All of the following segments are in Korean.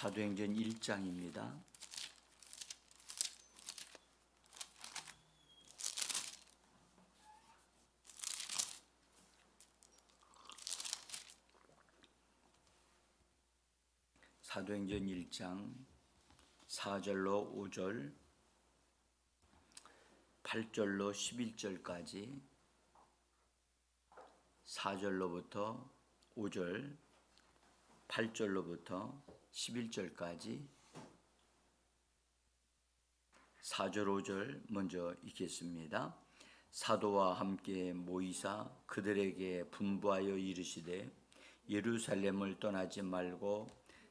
사도행전 1장입니다. 사도행전 1장 4절로 5절, 8절로 11절까지, 4절로부터 5절, 8절로부터 11절까지 4절 5절 먼저 읽겠습니다. 사도와 함께 모이사 그들에게 분부하여 이르시되 예루살렘을 떠나지 말고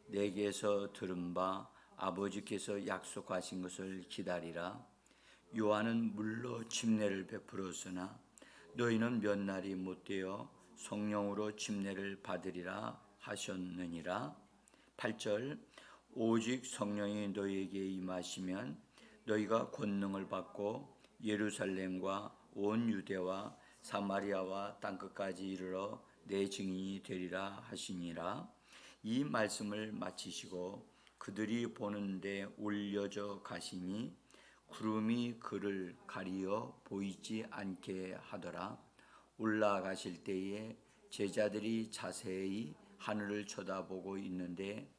내게서 들은 바 아버지께서 약속하신 것을 기다리라. 요한은 물로 침례를 베풀었으나 너희는 몇 날이 못되어 성령으로 침례를 받으리라 하셨느니라. 8절 오직 성령이 너희에게 임하시면 너희가 권능을 받고 예루살렘과 온 유대와 사마리아와 땅끝까지 이르러 내 증인이 되리라 하시니라. 이 말씀을 마치시고 그들이 보는데 올려져 가시니 구름이 그를 가리어 보이지 않게 하더라. 올라가실 때에 제자들이 자세히 하늘을 쳐다보고 있는데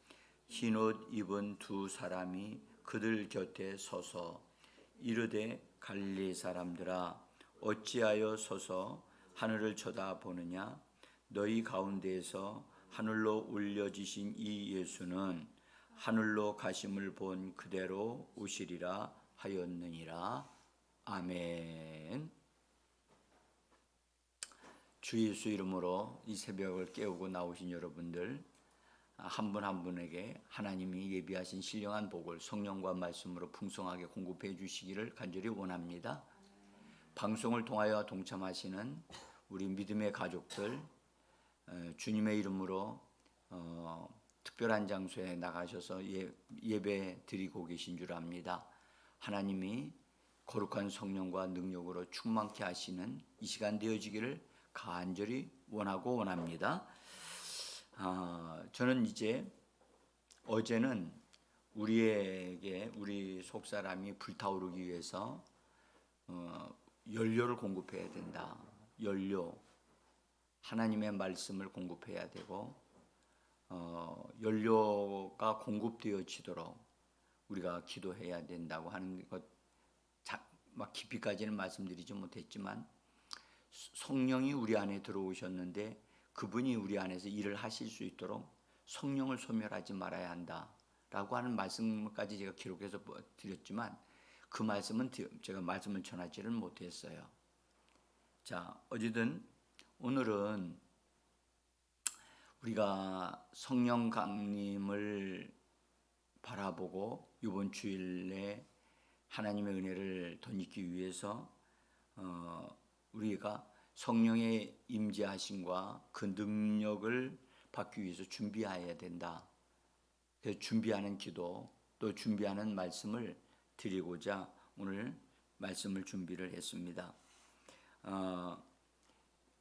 흰옷 입은 두 사람이 그들 곁에 서서 이르되 갈릴리 사람들아 어찌하여 서서 하늘을 쳐다보느냐. 너희 가운데에서 하늘로 올려지신 이 예수는 하늘로 가심을 본 그대로 오시리라 하였느니라. 아멘. 주 예수 이름으로 이 새벽을 깨우고 나오신 여러분들 한 분 한 분에게 하나님이 예비하신 신령한 복을 성령과 말씀으로 풍성하게 공급해 주시기를 간절히 원합니다. 방송을 통하여 동참하시는 우리 믿음의 가족들, 주님의 이름으로 특별한 장소에 나가셔서 예배 드리고 계신 줄 압니다. 하나님이 거룩한 성령과 능력으로 충만케 하시는 이 시간 되어지기를 간절히 원하고 원합니다. 저는 이제 어제는 우리 속사람이 불타오르기 위해서 연료를 공급해야 된다. 연료, 하나님의 말씀을 공급해야 되고 연료가 공급되어지도록 우리가 기도해야 된다고 하는 것 막 깊이까지는 말씀드리지 못했지만 성령이 우리 안에 들어오셨는데 그분이 우리 안에서 일을 하실 수 있도록 성령을 소멸하지 말아야 한다라고 하는 말씀까지 제가 기록해서 드렸지만 그 말씀은 제가 말씀을 전하지를 못했어요. 자, 어쨌든 오늘은 우리가 성령 강림을 바라보고 이번 주일에 하나님의 은혜를 덧입기 위해서 우리가 성령의 임재하심과 그 능력을 받기 위해서 준비해야 된다. 그래서 준비하는 기도 또 준비하는 말씀을 드리고자 오늘 말씀을 준비를 했습니다.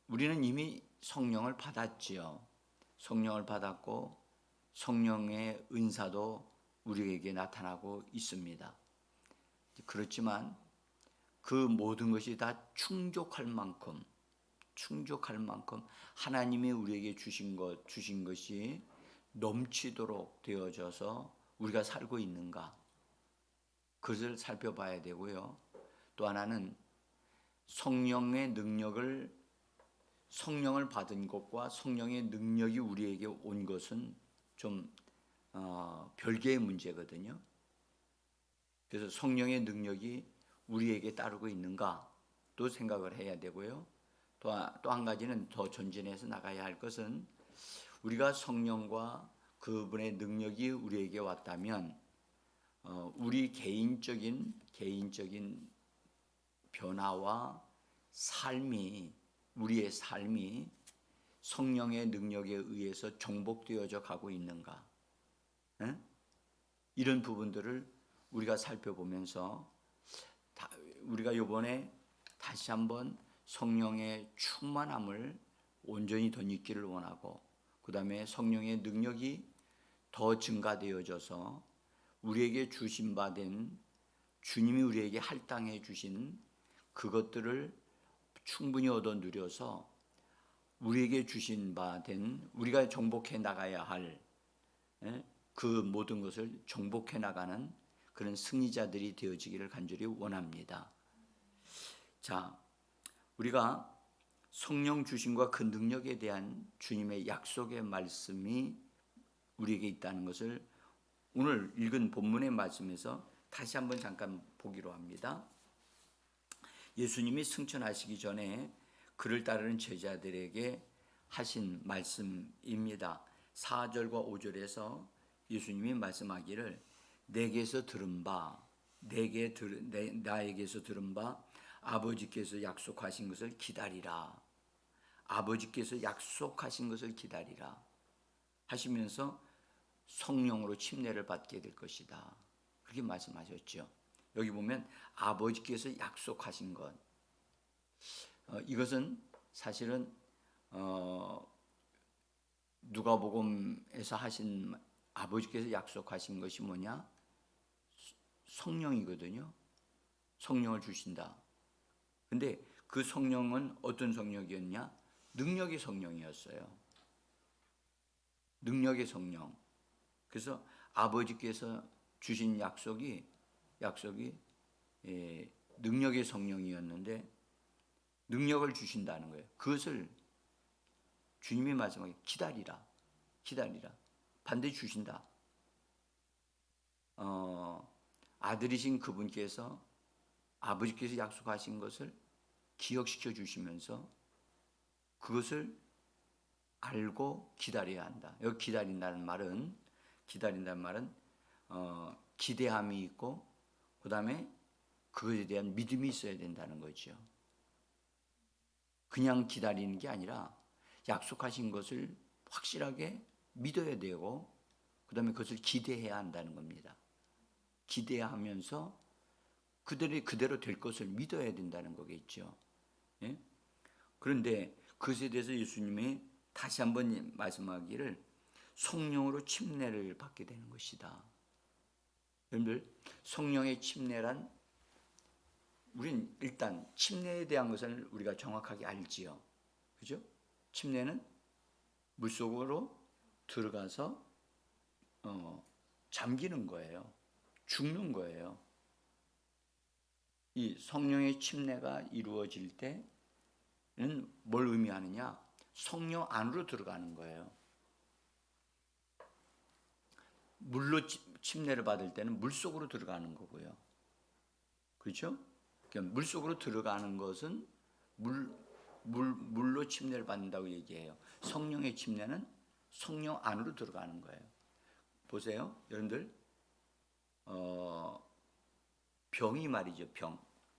우리는 이미 성령을 받았지요. 성령을 받았고 성령의 은사도 우리에게 나타나고 있습니다. 그렇지만 그 모든 것이 다 충족할 만큼 하나님이 우리에게 주신 것이 넘치도록 되어져서 우리가 살고 있는가, 그것을 살펴봐야 되고요. 또 하나는 성령의 능력을 성령을 받은 것과 성령의 능력이 우리에게 온 것은 좀 별개의 문제거든요. 그래서 성령의 능력이 우리에게 따르고 있는가 또 생각을 해야 되고요. 또 한 가지는 더 전진해서 나가야 할 것은 우리가 성령과 그분의 능력이 우리에게 왔다면 우리 개인적인 변화와 우리의 삶이 성령의 능력에 의해서 정복되어져 가고 있는가, 이런 부분들을 우리가 살펴보면서 우리가 이번에 다시 한번 성령의 충만함을 온전히 덧입기를 원하고, 그 다음에 성령의 능력이 더 증가되어져서 우리에게 주신 바 된 주님이 우리에게 할당해 주신 그것들을 충분히 얻어 누려서 우리에게 주신 바 된 우리가 정복해 나가야 할 그 모든 것을 정복해 나가는 그런 승리자들이 되어지기를 간절히 원합니다. 자, 우리가 성령 주심과 그 능력에 대한 주님의 약속의 말씀이 우리에게 있다는 것을 오늘 읽은 본문의 말씀에서 다시 한번 잠깐 보기로 합니다. 예수님이 승천하시기 전에 그를 따르는 제자들에게 하신 말씀입니다. 4절과 5절에서 예수님이 말씀하기를 나에게서 들은 바 아버지께서 약속하신 것을 기다리라. 아버지께서 약속하신 것을 기다리라 하시면서 성령으로 침례를 받게 될 것이다. 그렇게 말씀하셨죠. 여기 보면 아버지께서 약속하신 것, 이것은 사실은 누가복음에서 하신 아버지께서 약속하신 것이 뭐냐? 성령이거든요. 성령을 주신다. 근데 그 성령은 어떤 성령이었냐? 능력의 성령이었어요. 능력의 성령. 그래서 아버지께서 주신 약속이 능력의 성령이었는데 능력을 주신다는 거예요. 그것을 주님이 말씀하기 기다리라. 반드시 주신다. 아들이신 그분께서 아버지께서 약속하신 것을 기억시켜 주시면서 그것을 알고 기다려야 한다. 여기 기다린다는 말은 기대함이 있고 그 다음에 그것에 대한 믿음이 있어야 된다는 거죠. 그냥 기다리는 게 아니라 약속하신 것을 확실하게 믿어야 되고 그 다음에 그것을 기대해야 한다는 겁니다. 기대하면서 그대로 될 것을 믿어야 된다는 거겠죠. 예? 그런데 그것에 대해서 예수님이 다시 한번 말씀하기를 성령으로 침례를 받게 되는 것이다. 여러분들, 성령의 침례란 우린 일단 침례에 대한 것을 우리가 정확하게 알지요. 그죠? 침례는 물속으로 들어가서 잠기는 거예요. 죽는 거예요. 이 성령의 침례가 이루어질 때는 뭘 의미하느냐? 성령 안으로 들어가는 거예요. 물로 침례를 받을 때는 물속으로 들어가는 거고요. 그렇죠? 그러니까 물속으로 들어가는 것은 물로 침례를 받는다고 얘기해요. 성령의 침례는 성령 안으로 들어가는 거예요. 보세요. 여러분들, 병이 말이죠.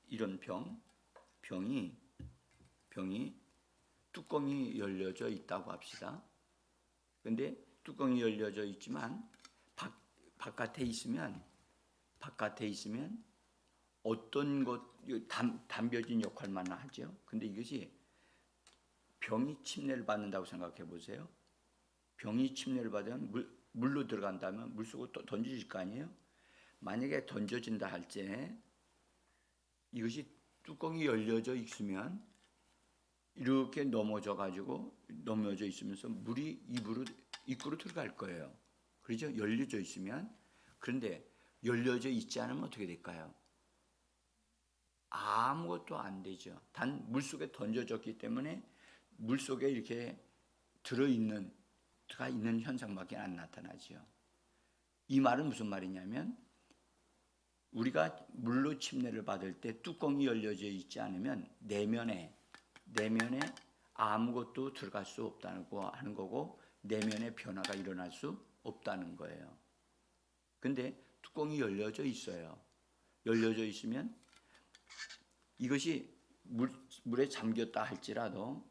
이런 병이 뚜껑이 열려져 있다고 합시다. 근데 뚜껑이 열려져 있지만 바깥에 있으면 어떤 것 담벼진 역할만 하죠. 근데 이것이 병이 침례를 받는다고 생각해 보세요. 병이 침례를 받으면 물로 들어간다면 물속으로 또 던져질 거 아니에요. 만약에 던져진다 할 때 이것이 뚜껑이 열려져 있으면 이렇게 넘어져 있으면서 물이 입구로 들어갈 거예요. 그렇죠? 열려져 있으면. 그런데 열려져 있지 않으면 어떻게 될까요? 아무것도 안 되죠. 단 물속에 던져졌기 때문에 물속에 이렇게 들어가 있는 현상밖에 안 나타나죠. 이 말은 무슨 말이냐면 우리가 물로 침례를 받을 때 뚜껑이 열려져 있지 않으면 내면에 아무것도 들어갈 수 없다고 하는 거고 내면의 변화가 일어날 수 없다는 거예요. 근데 뚜껑이 열려져 있어요. 열려져 있으면 이것이 물에 잠겼다 할지라도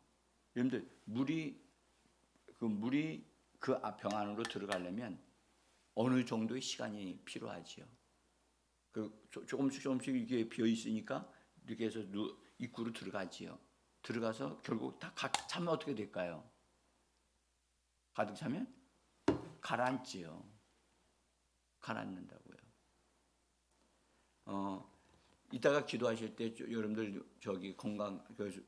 여러분들 물이 그 병 안으로 들어가려면 어느 정도의 시간이 필요하지요. 조금씩 이게 비어 있으니까 이렇게 해서 입구로 들어가지요. 들어가서 결국 다 가득 차면 어떻게 될까요? 가득 차면 가라앉지요. 가라앉는다고요. 이따가 기도하실 때 여러분들 저기 건강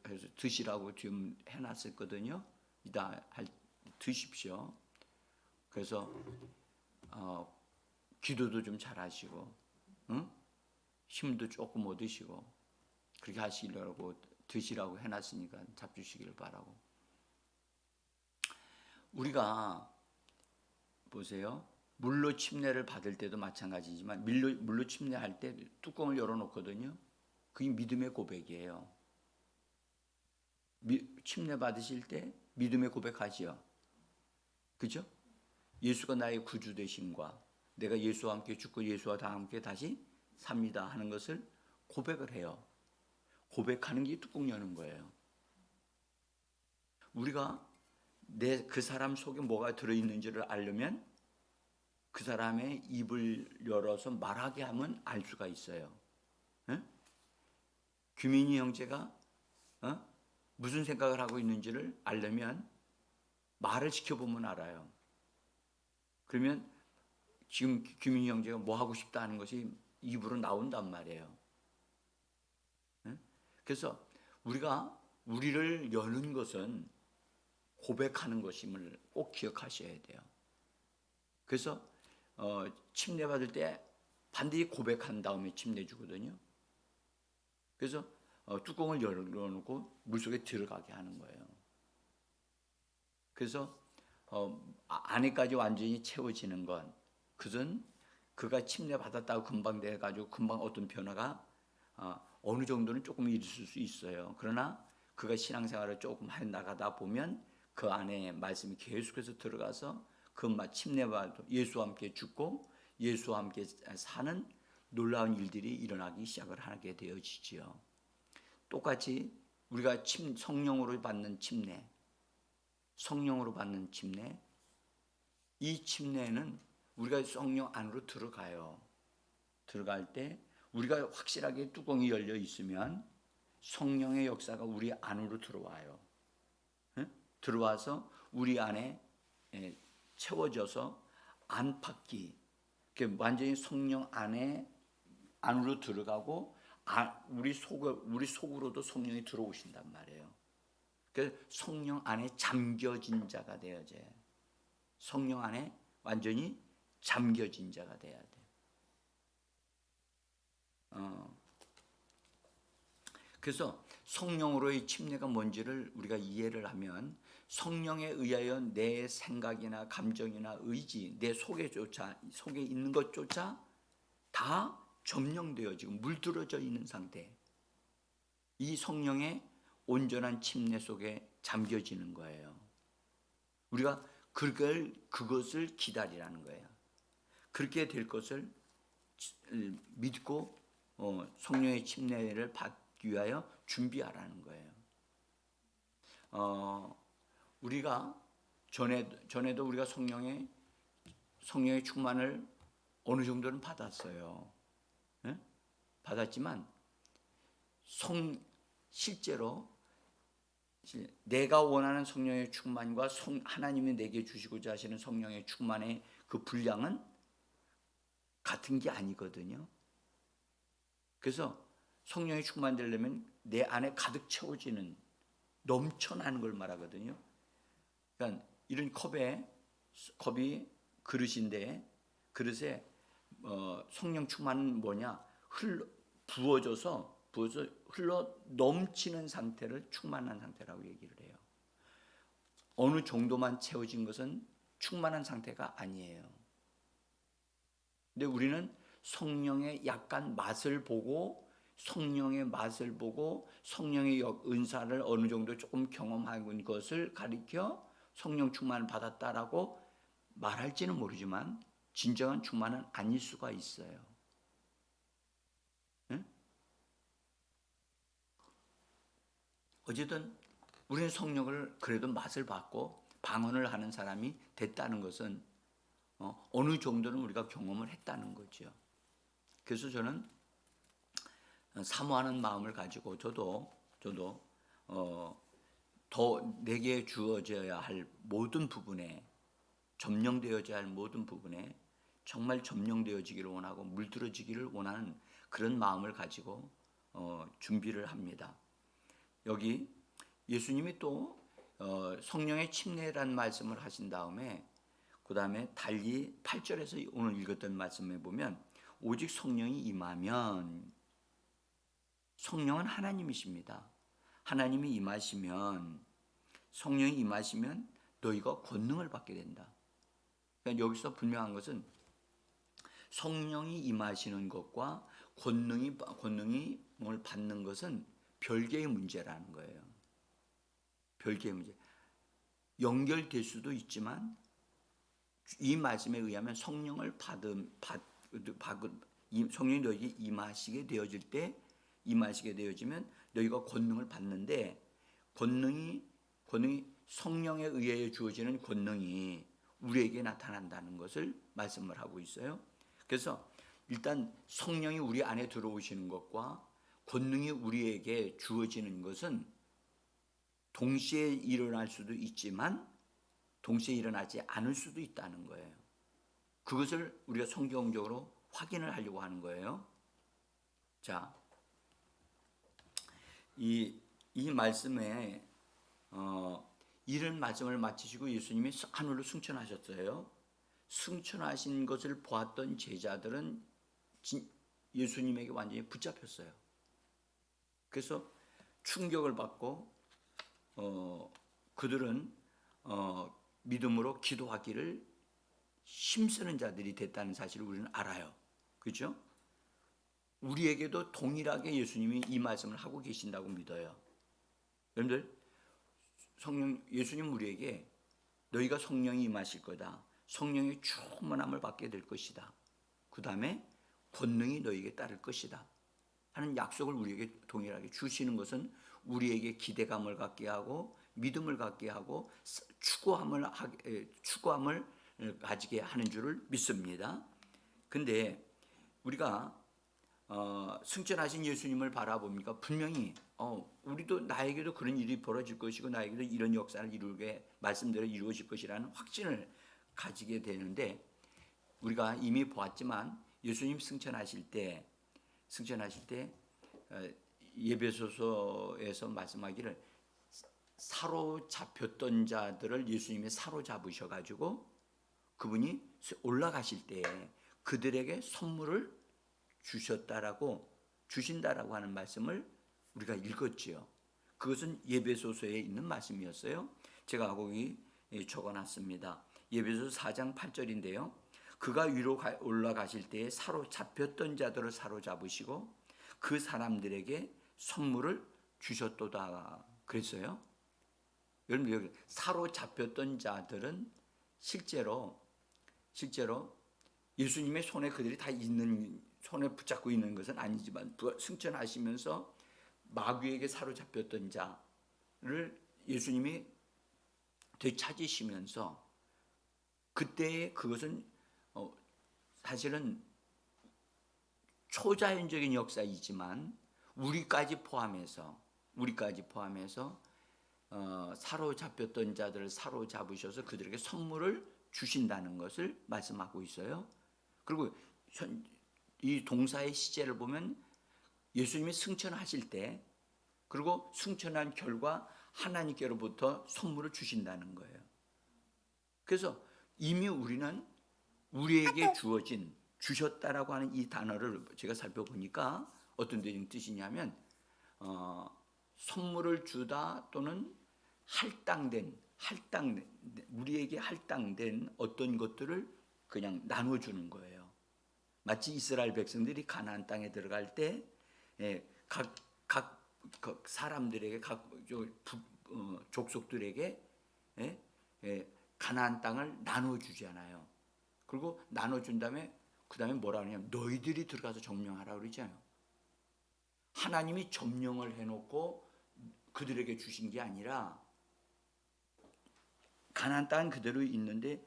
해서 드시라고 지금 해놨었거든요. 이따 드십시오. 그래서 기도도 좀 잘하시고, 응? 힘도 조금 얻으시고 그렇게 하시려고 드시라고 해놨으니까 잡수시기를 바라고. 우리가 보세요. 물로 침례를 받을 때도 마찬가지지만 물로 침례할 때 뚜껑을 열어놓거든요. 그게 믿음의 고백이에요. 침례 받으실 때 믿음의 고백하지요. 그죠? 예수가 나의 구주 되심과 내가 예수와 함께 죽고 예수와 다 함께 다시 삽니다 하는 것을 고백을 해요. 고백하는 게 뚜껑 여는 거예요. 우리가 그 사람 속에 뭐가 들어있는지를 알려면 그 사람의 입을 열어서 말하게 하면 알 수가 있어요. 에? 규민이 형제가 무슨 생각을 하고 있는지를 알려면 말을 지켜보면 알아요. 그러면 지금 규민이 형제가 뭐 하고 싶다 하는 것이 입으로 나온단 말이에요. 에? 그래서 우리가 우리를 여는 것은 고백하는 것임을 꼭 기억하셔야 돼요. 그래서 침례 받을 때 반드시 고백한 다음에 침례 주거든요. 그래서 뚜껑을 열어놓고 물속에 들어가게 하는 거예요. 그래서 안에까지 완전히 채워지는 건 그것은 그가 침례 받았다고 금방 돼가지고 금방 어떤 변화가 어느 정도는 조금 있을 수 있어요. 그러나 그가 신앙생활을 조금 해 나가다 보면 그 안에 말씀이 계속해서 들어가서 그 침례받아 예수와 함께 죽고 예수와 함께 사는 놀라운 일들이 일어나기 시작을 하게 되어지지요. 똑같이 우리가 성령으로 받는 침례, 성령으로 받는 침례, 이 침례는 우리가 성령 안으로 들어가요. 들어갈 때 우리가 확실하게 뚜껑이 열려 있으면 성령의 역사가 우리 안으로 들어와요. 들어와서 우리 안에 채워져서 안팎이 완전히 성령 안으로 들어가고 우리 속으로도 성령이 들어오신단 말이에요. 그래서 성령 안에 잠겨진 자가 되어져요. 성령 안에 완전히 잠겨진 자가 돼야 돼. 그래서 성령으로의 침례가 뭔지를 우리가 이해를 하면 성령에 의하여 내 생각이나 감정이나 의지, 내 속에 있는 것조차 다 점령되어 지금 물들어져 있는 상태. 이 성령의 온전한 침례 속에 잠겨지는 거예요. 우리가 그것을 기다리라는 거예요. 그렇게 될 것을 믿고 성령의 침례를 받기 위하여 준비하라는 거예요. 우리가 전에도 우리가 성령의 충만을 어느 정도는 받았어요. 네? 받았지만 실제로 내가 원하는 성령의 충만과 하나님이 내게 주시고자 하시는 성령의 충만의 그 분량은 같은 게 아니거든요. 그래서 성령이 충만되려면 내 안에 가득 채워지는 넘쳐나는 걸 말하거든요. 그러니까 이런 컵이 그릇인데 그릇에 성령 충만은 뭐냐? 부어져서 흘러 넘치는 상태를 충만한 상태라고 얘기를 해요. 어느 정도만 채워진 것은 충만한 상태가 아니에요. 근데 우리는 성령의 약간 맛을 보고 성령의 은사를 어느 정도 조금 경험한 것을 가리켜 성령 충만을 받았다라고 말할지는 모르지만 진정한 충만은 아닐 수가 있어요. 응? 어쨌든 우리는 성령을 그래도 맛을 봤고 방언을 하는 사람이 됐다는 것은 어느 정도는 우리가 경험을 했다는 거죠. 그래서 저는 사모하는 마음을 가지고 저도 더 내게 주어져야 할 모든 부분에 점령되어져야 할 모든 부분에 정말 점령되어지기를 원하고 물들어지기를 원하는 그런 마음을 가지고 준비를 합니다. 여기 예수님이 또 성령의 침례라는 말씀을 하신 다음에 그 다음에 달리 8절에서 오늘 읽었던 말씀에 보면 오직 성령이 임하면, 성령은 하나님이십니다. 하나님이 임하시면, 성령이 임하시면 너희가 권능을 받게 된다. 그러니까 여기서 분명한 것은 성령이 임하시는 것과 권능을 받는 것은 별개의 문제라는 거예요. 별개의 문제. 연결될 수도 있지만 이 말씀에 의하면 성령을 성령이 너희에게 임하시게 되어지면 너희가 권능을 받는데, 권능이 성령에 의해 주어지는 권능이 우리에게 나타난다는 것을 말씀을 하고 있어요. 그래서 일단 성령이 우리 안에 들어오시는 것과 권능이 우리에게 주어지는 것은 동시에 일어날 수도 있지만 동시에 일어나지 않을 수도 있다는 거예요. 그것을 우리가 성경적으로 확인을 하려고 하는 거예요. 자, 이 말씀에 이런 말씀을 마치시고 예수님이 하늘로 승천하셨어요. 승천하신 것을 보았던 제자들은 예수님에게 완전히 붙잡혔어요. 그래서 충격을 받고 그들은 믿음으로 기도하기를 힘쓰는 자들이 됐다는 사실을 우리는 알아요. 그렇죠? 우리에게도 동일하게 예수님이 이 말씀을 하고 계신다고 믿어요. 여러분들, 예수님 우리에게 너희가 성령이 임하실 거다, 성령의 충만함을 받게 될 것이다, 그 다음에 권능이 너희에게 따를 것이다 하는 약속을 우리에게 동일하게 주시는 것은 우리에게 기대감을 갖게 하고 믿음을 갖게 하고 추구함을 가지게 하는 줄을 믿습니다. 근데 우리가 승천하신 예수님을 바라보니까 분명히 우리도 나에게도 그런 일이 벌어질 것이고 나에게도 이런 역사를 말씀대로 이루어질 것이라는 확신을 가지게 되는데, 우리가 이미 보았지만 예수님 승천하실 때 예배소서에서 말씀하기를 사로잡혔던 자들을 예수님이 사로잡으셔가지고 그분이 올라가실 때 그들에게 선물을 주신다라고 하는 말씀을 우리가 읽었지요. 그것은 예배소서에 있는 말씀이었어요. 제가 거기 적어놨습니다. 예배소서 4장 8절인데요. 그가 위로 올라가실 때에 사로잡혔던 자들을 사로잡으시고 그 사람들에게 선물을 주셨도다 그랬어요. 여러분, 여기 사로잡혔던 자들은 실제로 예수님의 손에 그들이 다 손에 붙잡고 있는 것은 아니지만 승천하시면서 마귀에게 사로잡혔던 자를 예수님이 되찾으시면서 그때의 그것은 사실은 초자연적인 역사이지만 우리까지 포함해서 사로잡혔던 자들을 사로잡으셔서 그들에게 선물을 주신다는 것을 말씀하고 있어요. 그리고 이 동사의 시제를 보면 예수님이 승천하실 때, 그리고 승천한 결과 하나님께로부터 선물을 주신다는 거예요. 그래서 이미 우리는 우리에게 주셨다라고 하는 이 단어를 제가 살펴보니까 어떤 뜻이냐면 선물을 주다 또는 우리에게 할당된 어떤 것들을 그냥 나눠주는 거예요. 마치 이스라엘 백성들이 가나안 땅에 들어갈 때 각 사람들에게 각 족속들에게 가나안 땅을 나눠주잖아요. 그리고 나눠준 다음에 그 다음에 뭐라 하냐면 너희들이 들어가서 점령하라 그러잖아요. 하나님이 점령을 해놓고 그들에게 주신 게 아니라 가나안 땅은 그대로 있는데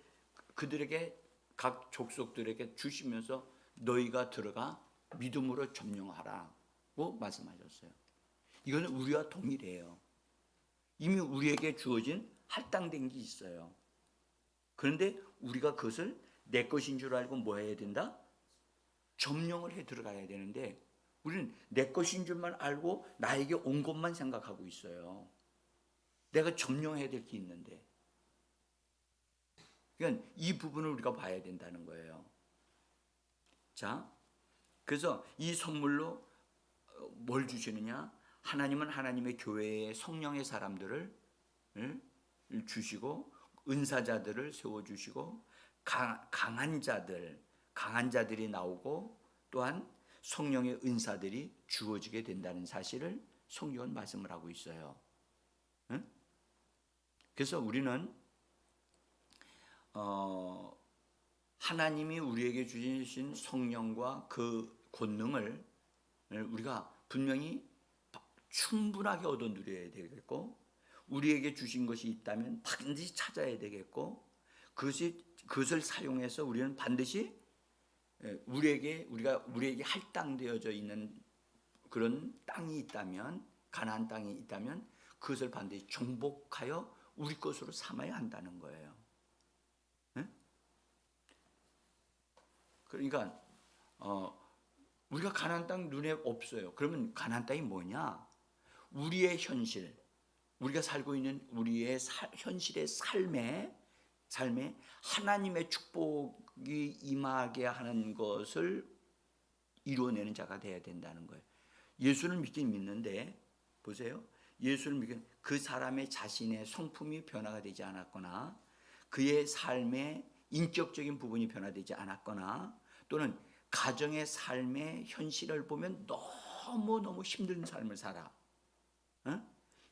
그들에게 각 족속들에게 주시면서 너희가 들어가 믿음으로 점령하라고 말씀하셨어요. 이거는 우리와 동일해요. 이미 우리에게 주어진 할당된 게 있어요. 그런데 우리가 그것을 내 것인 줄 알고 뭐 해야 된다? 점령을 해 들어가야 되는데 우리는 내 것인 줄만 알고 나에게 온 것만 생각하고 있어요. 내가 점령해야 될 게 있는데. 그러니까 이 부분을 우리가 봐야 된다는 거예요. 자, 그래서 이 선물로 뭘 주시느냐? 하나님은 하나님의 교회의 성령의 사람들을 주시고 은사자들을 세워주시고 강한 자들이 나오고 또한 성령의 은사들이 주어지게 된다는 사실을 성경은 말씀을 하고 있어요. 응? 그래서 우리는 하나님이 우리에게 주신 성령과 그 권능을 우리가 분명히 충분하게 얻어 누려야 되겠고, 우리에게 주신 것이 있다면 반드시 찾아야 되겠고, 그것을 사용해서 우리는 반드시 우리에게 할당되어져 있는 그런 땅이 있다면, 가나안 땅이 있다면 그것을 반드시 정복하여 우리 것으로 삼아야 한다는 거예요. 그러니까 우리가 가나안 땅 눈에 없어요. 그러면 가나안 땅이 뭐냐? 우리의 현실, 우리가 살고 있는 우리의 현실의 삶에 하나님의 축복이 임하게 하는 것을 이루어내는 자가 되어야 된다는 거예요. 예수를 믿긴 믿는데 보세요. 예수를 믿긴 그 사람의 자신의 성품이 변화가 되지 않았거나 그의 삶의 인격적인 부분이 변화되지 않았거나 또는 가정의 삶의 현실을 보면 너무너무 힘든 삶을 살아.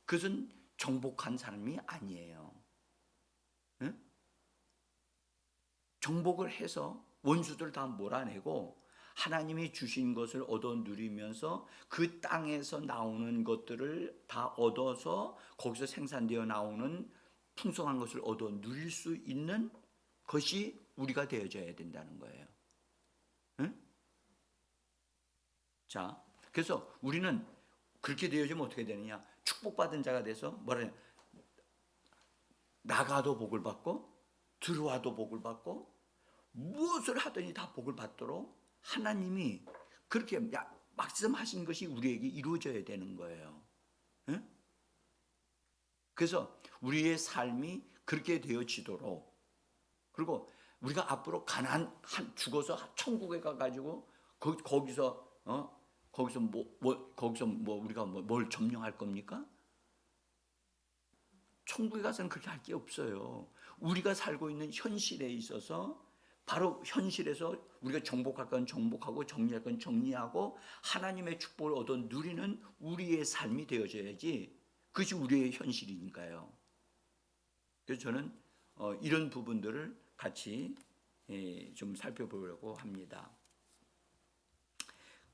그것은 정복한 삶이 아니에요. 정복을 해서 원수들 다 몰아내고 하나님이 주신 것을 얻어 누리면서 그 땅에서 나오는 것들을 다 얻어서 거기서 생산되어 나오는 풍성한 것을 얻어 누릴 수 있는 것이 우리가 되어져야 된다는 거예요. 자, 그래서 우리는 그렇게 되어지면 어떻게 되느냐? 축복받은 자가 돼서 뭐라 나가도 복을 받고 들어와도 복을 받고 무엇을 하더니 다 복을 받도록 하나님이 그렇게 말씀하신 것이 우리에게 이루어져야 되는 거예요. 그래서 우리의 삶이 그렇게 되어지도록, 그리고 우리가 앞으로 죽어서 천국에 가가지고 거기서 우리가 뭘 점령할 겁니까? 천국에 가서는 그렇게 할 게 없어요. 우리가 살고 있는 현실에 있어서 바로 현실에서 우리가 정복할 건 정복하고 정리할 건 정리하고 하나님의 축복을 얻어 누리는 우리의 삶이 되어져야지 그것이 우리의 현실이니까요. 그래서 저는 이런 부분들을 같이 좀 살펴보려고 합니다.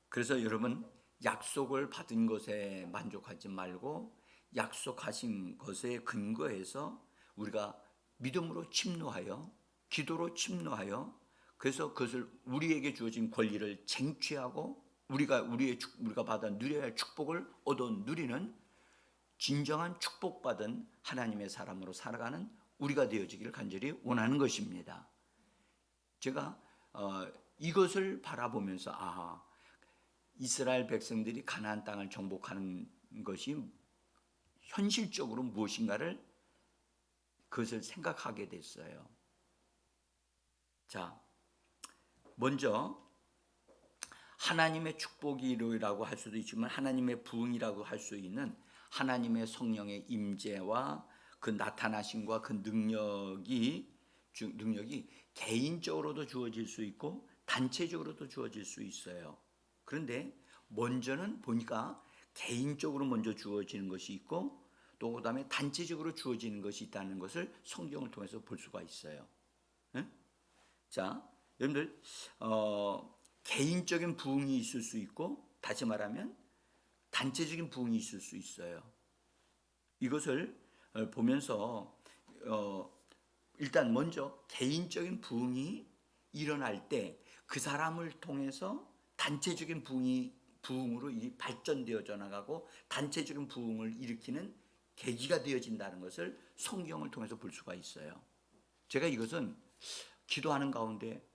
그래서 여러분 약속을 받은 것에 만족하지 말고 약속하신 것에 근거해서 우리가 믿음으로 침노하여 기도로 침노하여 그래서 그것을 우리에게 주어진 권리를 쟁취하고 우리가 받아 누려야 할 축복을 얻어 누리는 진정한 축복받은 하나님의 사람으로 살아가는 우리가 되어지기를 간절히 원하는 것입니다. 제가 이것을 바라보면서 이스라엘 백성들이 가나안 땅을 정복하는 것이 현실적으로 무엇인가를 그것을 생각하게 됐어요. 자, 먼저 하나님의 축복이라고 할 수도 있지만 하나님의 부흥이라고 할 수 있는 하나님의 성령의 임재와 그 나타나심과 그 능력이 개인적으로도 주어질 수 있고 단체적으로도 주어질 수 있어요. 그런데 먼저는 보니까 개인적으로 먼저 주어지는 것이 있고 또 그다음에 단체적으로 주어지는 것이 있다는 것을 성경을 통해서 볼 수가 있어요. 자, 여러분들 개인적인 부흥이 있을 수 있고 다시 말하면 단체적인 부흥이 있을 수 있어요. 이것을 보면서 일단 먼저 개인적인 부흥이 일어날 때 그 사람을 통해서 단체적인 부흥으로 발전되어져 나가고 단체적인 부흥을 일으키는 계기가 되어진다는 것을 성경을 통해서 볼 수가 있어요. 제가 이것은 기도하는 가운데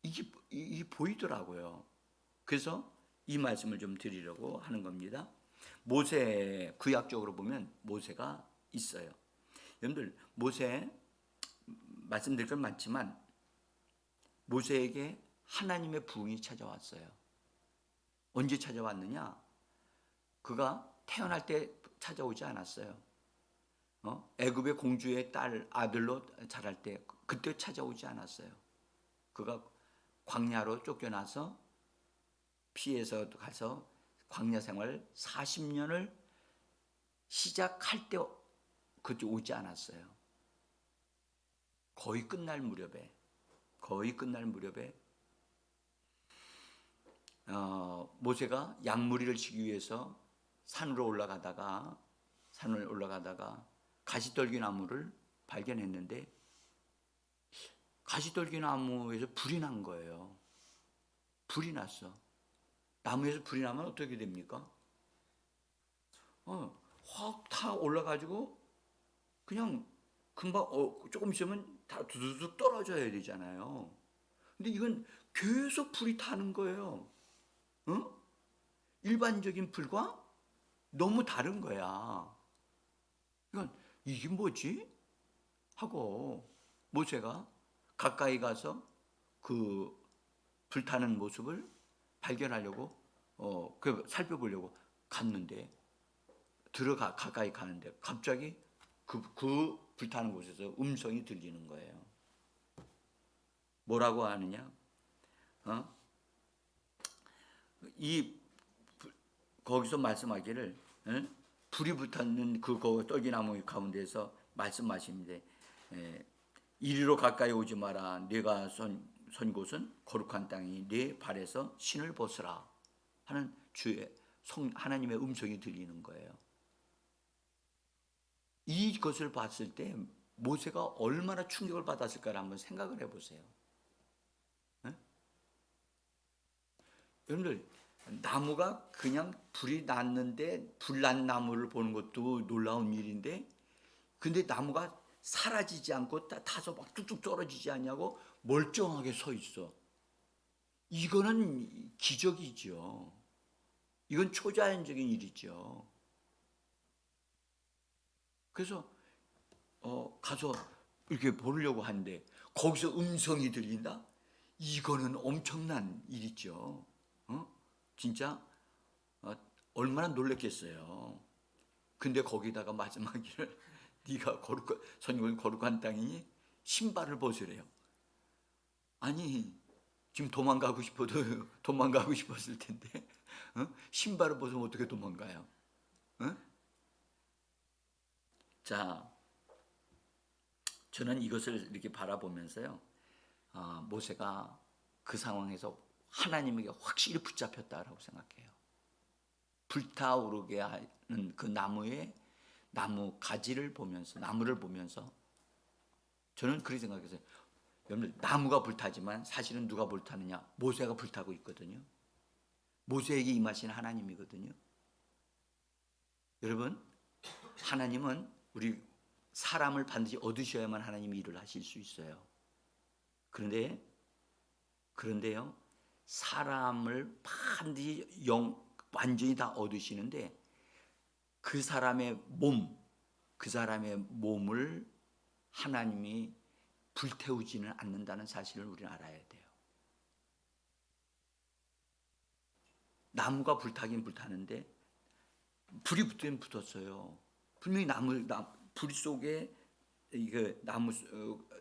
이게 보이더라고요. 그래서 이 말씀을 좀 드리려고 하는 겁니다. 모세, 구약적으로 보면 모세가 있어요. 여러분들 모세 말씀드릴 건 많지만 모세에게 하나님의 부흥이 찾아왔어요. 언제 찾아왔느냐? 그가 태어날 때 찾아오지 않았어요. 애굽의 공주의 딸 아들로 자랄 때 그때 찾아오지 않았어요. 그가 광야로 쫓겨나서 피해서 가서 광야 생활 40년을 시작할 때 그때 오지 않았어요. 거의 끝날 무렵에 모세가 양무리를 치기 위해서 산을 올라가다가 가시떨기 나무를 발견했는데 가시떨기 나무에서 불이 난 거예요. 불이 났어. 나무에서 불이 나면 어떻게 됩니까? 확 타 올라가지고 그냥 금방 조금 있으면 다 두두둑 떨어져야 되잖아요. 근데 이건 계속 불이 타는 거예요. 일반적인 불과 너무 다른 거야. 그러니까 이게 뭐지? 하고 모세가 가까이 가서 그 불타는 모습을 발견하려고 살펴보려고 갔는데 가까이 가는데 갑자기 그 불타는 곳에서 음성이 들리는 거예요. 뭐라고 하느냐? 거기서 말씀하기를 불이 불탔는 그 떨기나무 가운데서 말씀하시는데 이리로 가까이 오지 마라. 네가 선 곳은 거룩한 땅이 네 발에서 신을 벗으라 하는 하나님의 음성이 들리는 거예요. 이것을 봤을 때 모세가 얼마나 충격을 받았을까를 한번 생각을 해보세요. 여러분들 나무가 그냥 불이 났는데 불난 나무를 보는 것도 놀라운 일인데 근데 나무가 사라지지 않고 타서 막 뚝뚝 떨어지지 않냐고 멀쩡하게 서 있어. 이거는 기적이죠. 이건 초자연적인 일이죠. 그래서 가서 이렇게 보려고 하는데 거기서 음성이 들린다? 이거는 엄청난 일이죠. 진짜 얼마나 놀랬겠어요. 근데 거기다가 마지막에는 네가 선군 거룩한 땅이니 신발을 벗으래요. 아니 지금 도망가고 싶어도 도망가고 싶었을 텐데 신발을 벗으면 어떻게 도망가요? 자, 저는 이것을 이렇게 바라보면서요. 모세가 그 상황에서 하나님에게 확실히 붙잡혔다라고 생각해요. 불타오르게 하는 그 나무 가지를 보면서 나무를 보면서 저는 그렇게 생각했어요. 여러분 나무가 불타지만 사실은 누가 불타느냐? 모세가 불타고 있거든요. 모세에게 임하신 하나님이거든요. 여러분 하나님은 우리 사람을 반드시 얻으셔야만 하나님이 일을 하실 수 있어요. 그런데요 사람을 반드시 완전히 다 얻으시는데 그 사람의 몸을 하나님이 불태우지는 않는다는 사실을 우리는 알아야 돼요. 나무가 불타긴 불타는데 불이 붙으면 붙었어요. 분명히 불 속에 이게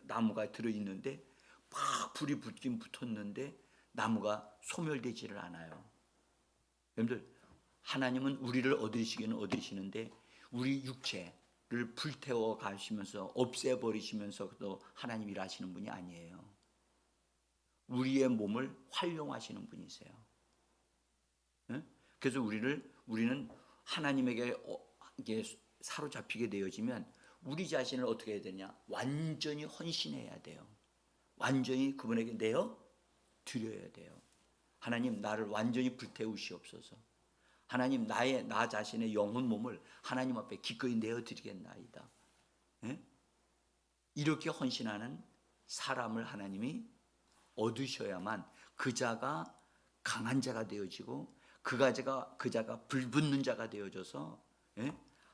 나무가 들어 있는데 막 불이 붙긴 붙었는데 나무가 소멸되지를 않아요. 여러분들 하나님은 우리를 얻으시기는 얻으시는데 우리 육체를 불태워 가시면서 없애버리시면서도 하나님 일하시는 분이 아니에요. 우리의 몸을 활용하시는 분이세요. 그래서 우리는 하나님에게 사로잡히게 되어지면 우리 자신을 어떻게 해야 되냐? 완전히 헌신해야 돼요. 완전히 그분에게 내어 드려야 돼요. 하나님 나를 완전히 불태우시옵소서. 하나님 나 자신의 영혼 몸을 하나님 앞에 기꺼이 내어 드리겠나이다. 예? 이렇게 헌신하는 사람을 하나님이 얻으셔야만 그 자가 강한 자가 되어지고 그 자가 불붙는 자가 되어져서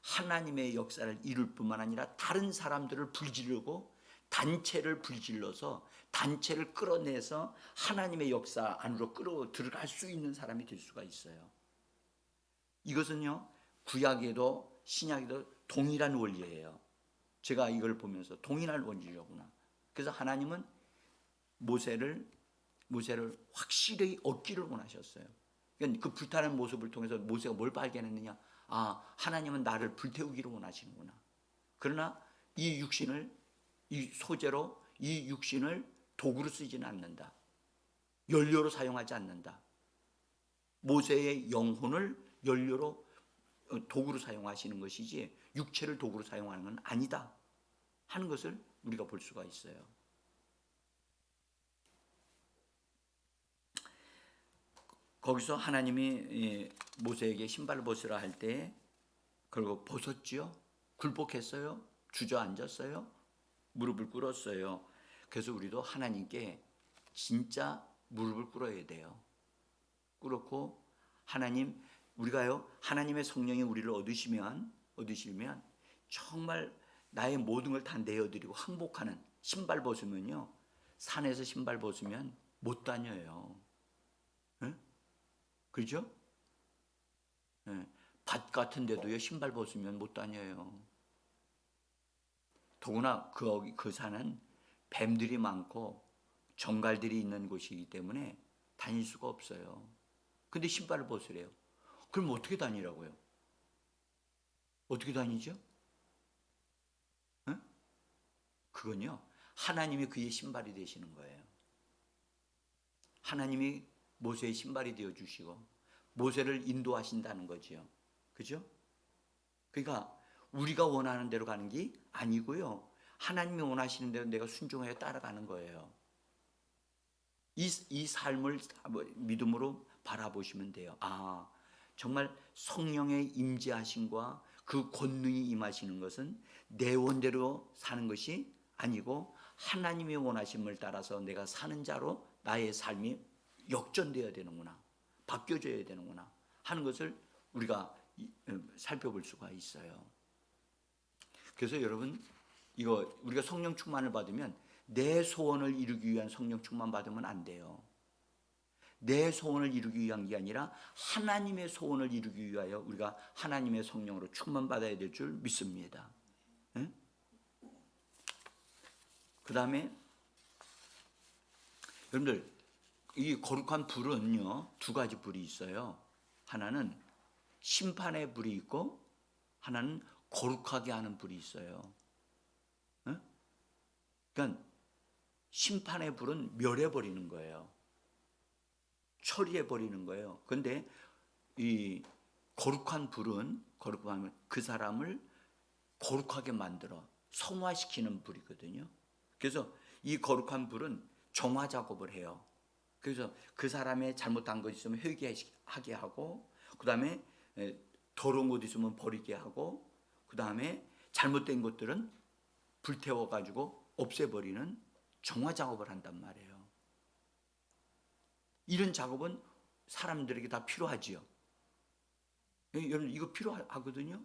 하나님의 역사를 이룰 뿐만 아니라 다른 사람들을 불지르고 단체를 불질러서 단체를 끌어내서 하나님의 역사 안으로 끌어 들어갈 수 있는 사람이 될 수가 있어요. 이것은요, 구약에도 신약에도 동일한 원리예요. 제가 이걸 보면서 동일한 원리로구나. 그래서 하나님은 모세를 확실히 얻기를 원하셨어요. 그러니까 그 불타는 모습을 통해서 모세가 뭘 발견했느냐? 아, 하나님은 나를 불태우기를 원하시는구나. 그러나 이 육신을 이 소재로 이 육신을 도구로 쓰지는 않는다. 연료로 사용하지 않는다. 모세의 영혼을 연료로 도구로 사용하시는 것이지 육체를 도구로 사용하는 건 아니다 하는 것을 우리가 볼 수가 있어요. 거기서 하나님이 모세에게 신발을 벗으라 할 때 결국 벗었지요. 굴복했어요. 주저앉았어요. 무릎을 꿇었어요. 그래서 우리도 하나님께 진짜 무릎을 꿇어야 돼요. 꿇었고 하나님, 우리가요, 하나님의 성령이 우리를 얻으시면 정말 나의 모든 걸 다 내어드리고 항복하는, 신발 벗으면요, 산에서 신발 벗으면 못 다녀요. 네? 그죠? 네. 밭 같은 데도요, 신발 벗으면 못 다녀요. 더구나 그 산은 뱀들이 많고 정갈들이 있는 곳이기 때문에 다닐 수가 없어요. 근데 신발을 벗으래요. 그럼 어떻게 다니라고요? 어떻게 다니죠? 네? 그건요, 하나님이 그의 신발이 되시는 거예요. 하나님이 모세의 신발이 되어 주시고 모세를 인도하신다는 거지요. 그죠? 그러니까 우리가 원하는 대로 가는 게 아니고요, 하나님이 원하시는 대로 내가 순종하여 따라가는 거예요. 이 삶을 믿음으로 바라보시면 돼요. 아, 정말 성령의 임재하심과 그 권능이 임하시는 것은 내 원대로 사는 것이 아니고 하나님의 원하심을 따라서 내가 사는 자로 나의 삶이 역전되어야 되는구나, 바뀌어져야 되는구나 하는 것을 우리가 살펴볼 수가 있어요. 그래서 여러분, 이거 우리가 성령 충만을 받으면 내 소원을 이루기 위한 성령 충만 받으면 안 돼요. 내 소원을 이루기 위한 게 아니라 하나님의 소원을 이루기 위하여 우리가 하나님의 성령으로 충만 받아야 될 줄 믿습니다. 네? 그 다음에 여러분들, 이 거룩한 불은요, 두 가지 불이 있어요. 하나는 심판의 불이 있고 하나는 거룩하게 하는 불이 있어요. 네? 그러니까 심판의 불은 멸해버리는 거예요. 처리해버리는 거예요. 그런데 이 거룩한 불은, 거룩한 그 사람을 거룩하게 만들어 성화시키는 불이거든요. 그래서 이 거룩한 불은 정화 작업을 해요. 그래서 그 사람의 잘못한 것 있으면 회개하게 하고, 그 다음에 더러운 것 있으면 버리게 하고, 그 다음에 잘못된 것들은 불태워가지고 없애버리는 정화 작업을 한단 말이에요. 이런 작업은 사람들에게 다 필요하지요. 여러분, 이거 필요하거든요.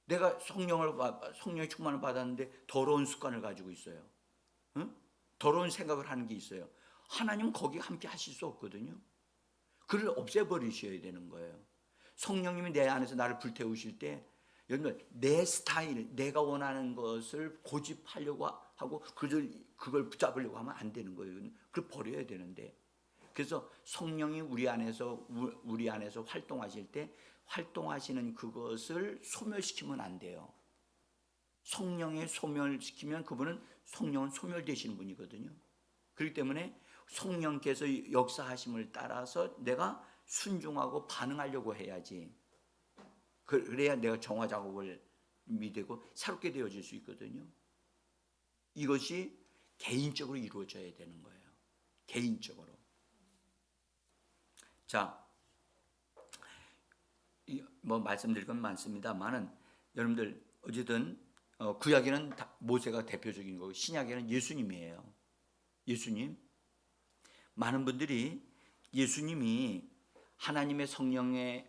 내가 성령의 충만을 받았는데 더러운 습관을 가지고 있어요. 응? 더러운 생각을 하는 게 있어요. 하나님은 거기 함께 하실 수 없거든요. 그를 없애버리셔야 되는 거예요. 성령님이 내 안에서 나를 불태우실 때, 여러분, 내 스타일, 내가 원하는 것을 고집하려고 하고 그걸 붙잡으려고 하면 안 되는 거예요. 그걸 버려야 되는데, 그래서 성령이 우리 안에서 활동하실 때 활동하시는 그것을 소멸시키면 안 돼요. 성령에 소멸시키면 그분은 성령은 소멸되시는 분이거든요. 그렇기 때문에 성령께서 역사하심을 따라서 내가 순종하고 반응하려고 해야지. 그래야 내가 정화 작업을 되고 새롭게 되어질 수 있거든요. 이것이 개인적으로 이루어져야 되는 거예요. 개인적으로. 자, 뭐 말씀드릴 건 많습니다만은 여러분들 어쨌든 구약에는 모세가 대표적인 거고 신약에는 예수님이에요. 예수님. 많은 분들이 예수님이 하나님의 성령에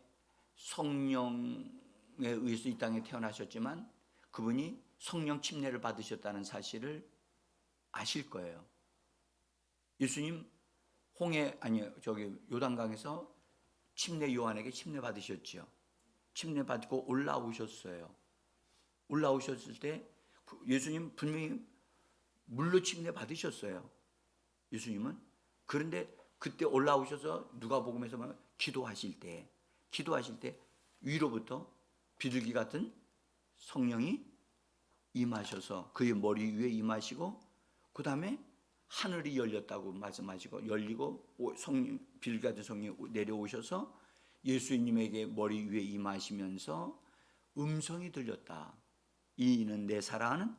의해서 이 땅에 태어나셨지만 그분이 성령 침례를 받으셨다는 사실을 아실 거예요. 예수님 요단강에서 요한에게 침례 받으셨죠. 침례 받고 올라오셨어요. 올라오셨을 때 예수님 분명히 물로 침례 받으셨어요. 예수님은. 그런데 그때 올라오셔서 누가복음에서 기도하실 때 위로부터 비둘기 같은 성령이 임하셔서 그의 머리 위에 임하시고 그 다음에 하늘이 열렸다고 말씀하시고 열리고 비둘기 같은 성령이 내려오셔서 예수님에게 머리 위에 임하시면서 음성이 들렸다. 이는 내 사랑하는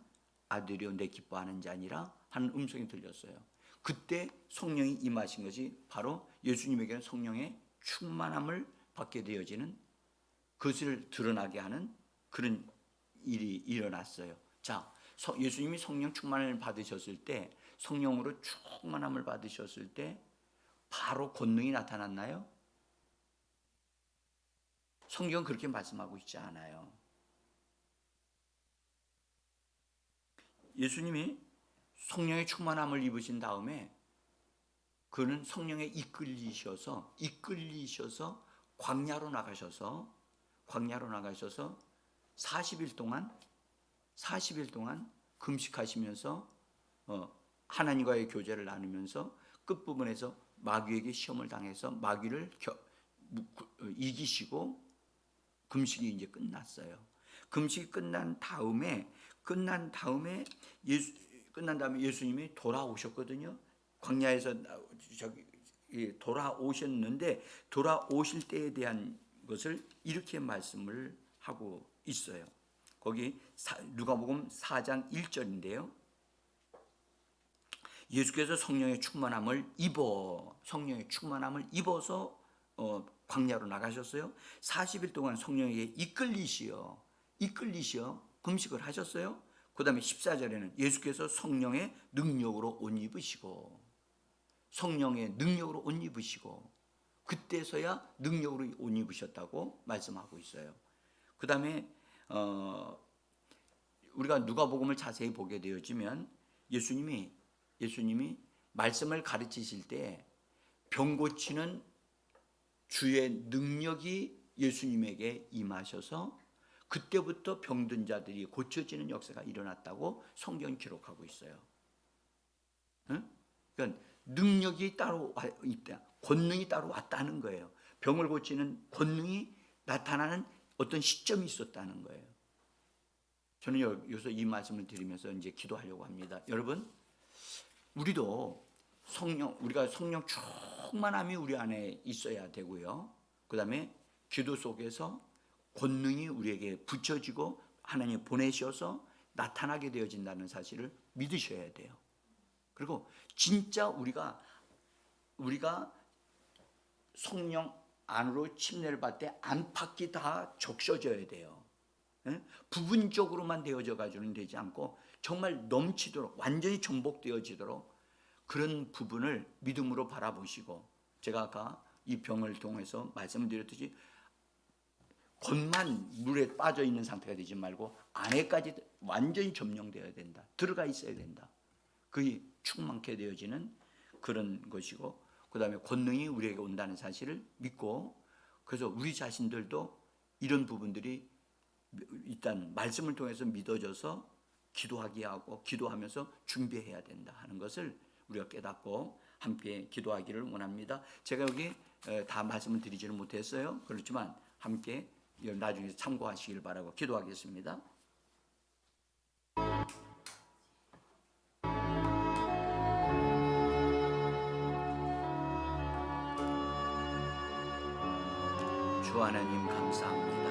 아들이요 내 기뻐하는 자니라 하는 음성이 들렸어요. 그때 성령이 임하신 것이 바로 예수님에게는 성령의 충만함을 받게 되어지는 그것을 드러나게 하는 그런 일이 일어났어요. 자, 예수님이 성령 충만을 받으셨을 때 성령으로 충만함을 받으셨을 때 바로 권능이 나타났나요? 성경은 그렇게 말씀하고 있지 않아요. 예수님이 성령의 충만함을 입으신 다음에 그는 성령에 이끌리셔서 광야로 나가셔서 40일 동안 금식하시면서 하나님과의 교제를 나누면서 끝부분에서 마귀에게 시험을 당해서 마귀를 이기시고 금식이 이제 끝났어요. 금식이 끝난 다음에 예수님이 돌아오셨거든요. 광야에서 돌아오셨는데 돌아오실 때에 대한 것을 이렇게 말씀을 하고 있어요. 거기 누가복음 4장 1절인데요. 예수께서 성령의 충만함을 입어서 광야로 나가셨어요. 40일 동안 성령에게 이끌리시어 금식을 하셨어요. 그 다음에 14절에는 예수께서 성령의 능력으로 옷 입으시고 그때서야 능력으로 옷 입으셨다고 말씀하고 있어요. 그 다음에 우리가 누가복음을 자세히 보게 되어지면 예수님이 말씀을 가르치실 때 병 고치는 주의 능력이 예수님에게 임하셔서 그때부터 병든 자들이 고쳐지는 역사가 일어났다고 성경이 기록하고 있어요. 그러니까 능력이 따로 있다, 권능이 따로 왔다는 거예요. 병을 고치는 권능이 나타나는 어떤 시점이 있었다는 거예요. 저는 여기서 이 말씀을 드리면서 이제 기도하려고 합니다. 여러분, 우리가 성령 충만함이 우리 안에 있어야 되고요. 그 다음에 기도 속에서 권능이 우리에게 붙여지고 하나님 보내셔서 나타나게 되어진다는 사실을 믿으셔야 돼요. 그리고 진짜 우리가 성령 안으로 침례를 받을 때 안팎이 다 적셔져야 돼요. 부분적으로만 되어져 가지고는 되지 않고 정말 넘치도록 완전히 정복되어지도록 그런 부분을 믿음으로 바라보시고, 제가 아까 이 병을 통해서 말씀드렸듯이 겉만 물에 빠져 있는 상태가 되지 말고 안에까지 완전히 점령되어야 된다. 들어가 있어야 된다. 그게 충만케 되어지는 그런 것이고, 그 다음에 권능이 우리에게 온다는 사실을 믿고, 그래서 우리 자신들도 이런 부분들이 일단 말씀을 통해서 믿어져서 기도하게 하고 기도하면서 준비해야 된다 하는 것을 우리가 깨닫고 함께 기도하기를 원합니다. 제가 여기 다 말씀을 드리지는 못했어요. 그렇지만 함께 나중에 참고하시길 바라고 기도하겠습니다. 주 하나님 감사합니다.